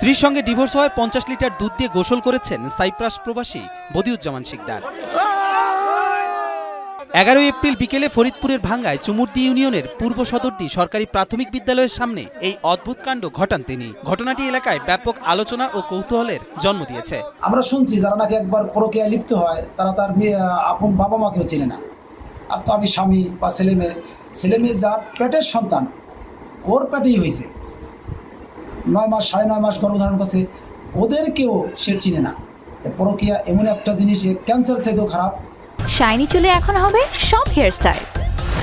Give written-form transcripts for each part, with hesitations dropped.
স্ত্রীর সঙ্গে ডিভোর্স হওয়ায় 50 লিটার দুধ দিয়ে গোসল করেছেন সাইপ্রাস প্রবাসী বদিউজ্জামান শিকদার। 11 এপ্রিল বিকেলে ফরিদপুরের ভাঙ্গায় চুমুরদি ইউনিয়নের পূর্ব সদরদি সরকারি প্রাথমিক বিদ্যালয়ের সামনে এই অদ্ভুত কাণ্ড ঘটান তিনি। ঘটনাটি এলাকায় ব্যাপক আলোচনা ও কৌতূহলের জন্ম দিয়েছে। আমরা শুনছি যারা নাকি একবার পরকীয়ায় লিপ্ত হয় তারা তার আপন বাবা মাকেও চেনে না। আর তো আমি স্বামী বা ছেলে মেয়ে যার পেটের সন্তান ওর পেটেই হয়েছে, 9 মাস 9.5 মাস গর্ভধারণ করছে, ওদেরকেও সে চিনে না। পরকীয়া এমন একটা জিনিস, ক্যান্সার চাইতেও খারাপ। শাইনি চুলে এখন হবে সব হেয়ারস্টাইল।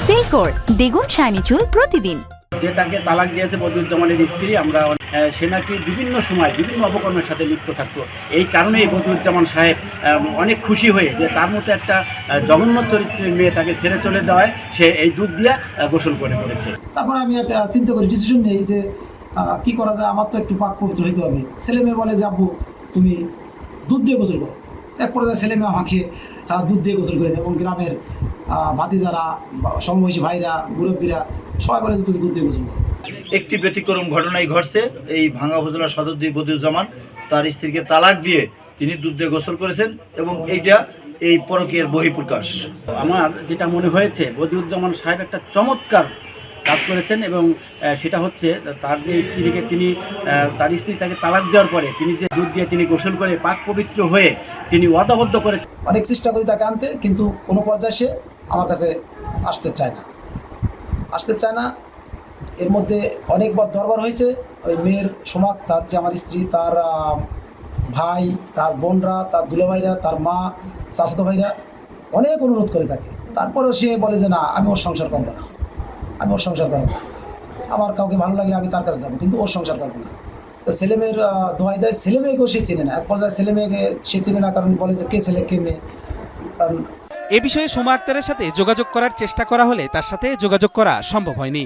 সিল্কোর দ্বিগুণ শাইনি চুল প্রতিদিন। যে তাকে তালাক দিয়েছে বদিউজ্জামানের স্ত্রী, আমরা সে নাকি বিভিন্ন সময় বিভিন্ন অপকর্মের সাথে লিপ্ত থাকতো। এই কারণেই বদিউজ্জামান সাহেব অনেক খুশি হয়ে যে তার মতো একটা জঘন্য চরিত্রের মেয়ে তাকে ছেড়ে চলে যাওয়ায় সে এই দুধ দিয়ে গোসল করে করেছে। তারপর আমি একটা চিন্তা করি, ডিসিশন নেই যে কি করা যায়, আমার তো একটু পাক পবিত্র হইতে হবে। ছেলে মেয়ে বলে যে আব্বু তুমি দুধ দিয়ে গোসল করো, এক পর্যায়ে ছেলে মেয়ে আমাকে দুধ দিয়ে গোসল করে দেয় এবং গ্রামের ভাতিজারা, সমবয়সী ভাইরা, মুরব্বীরা সবাই বলে যে তুমি দুধ দিয়ে গোসল করো। একটি ব্যতিক্রম ঘটনাই ঘটছে। এই ভাঙ্গা উপজেলা সদরদি বদিউজ্জামান তার স্ত্রীকে তালাক দিয়ে তিনি দুধ দিয়ে গোসল করেছেন এবং এইটা এই পরকীয়ার বহিঃপ্রকাশ। আমার যেটা মনে হয়েছে, বদিউজ্জামান সাহেব একটা চমৎকার কাজ করেছেন এবং সেটা হচ্ছে তার যে স্ত্রীকে তিনি তার স্ত্রী তাকে তালাক দেওয়ার পরে তিনি যে দুধ দিয়ে তিনি গোসল করে পাক পবিত্র হয়ে তিনি ওয়াদাবদ্ধ করেছেন। অনেক চেষ্টা করি তাকে আনতে, কিন্তু কোনো পর্যায়ে সে আমার কাছে আসতে চায় না। এর মধ্যে অনেকবার দরবার হয়েছে। ওই মেয়ের সোমাক, তার যে আমার স্ত্রী, তার ভাই, তার বোনরা, তার দুলাভাইরা, তার মা, চাচাতো ভাইরা অনেক অনুরোধ করে থাকে। তারপরেও সে বলে যে না, আমি ওর সংসার করবো না, আমার কাউকে ভালো লাগলে আমি তার কাছে যাবো, কিন্তু ওর সংসার করবো না। তো ছেলে মেয়ের দোয়াই দেয়, ছেলে মেয়েকেও সে চেনে না। এক পর্যায়ে ছেলে মেয়েকে সে চেনে না, কারণ বলে যে কে ছেলে কে মেয়ে। কারণ এ বিষয়ে সুমা আক্তারের সাথে যোগাযোগ করার চেষ্টা করা হলে তার সাথে যোগাযোগ করা সম্ভব হয়নি।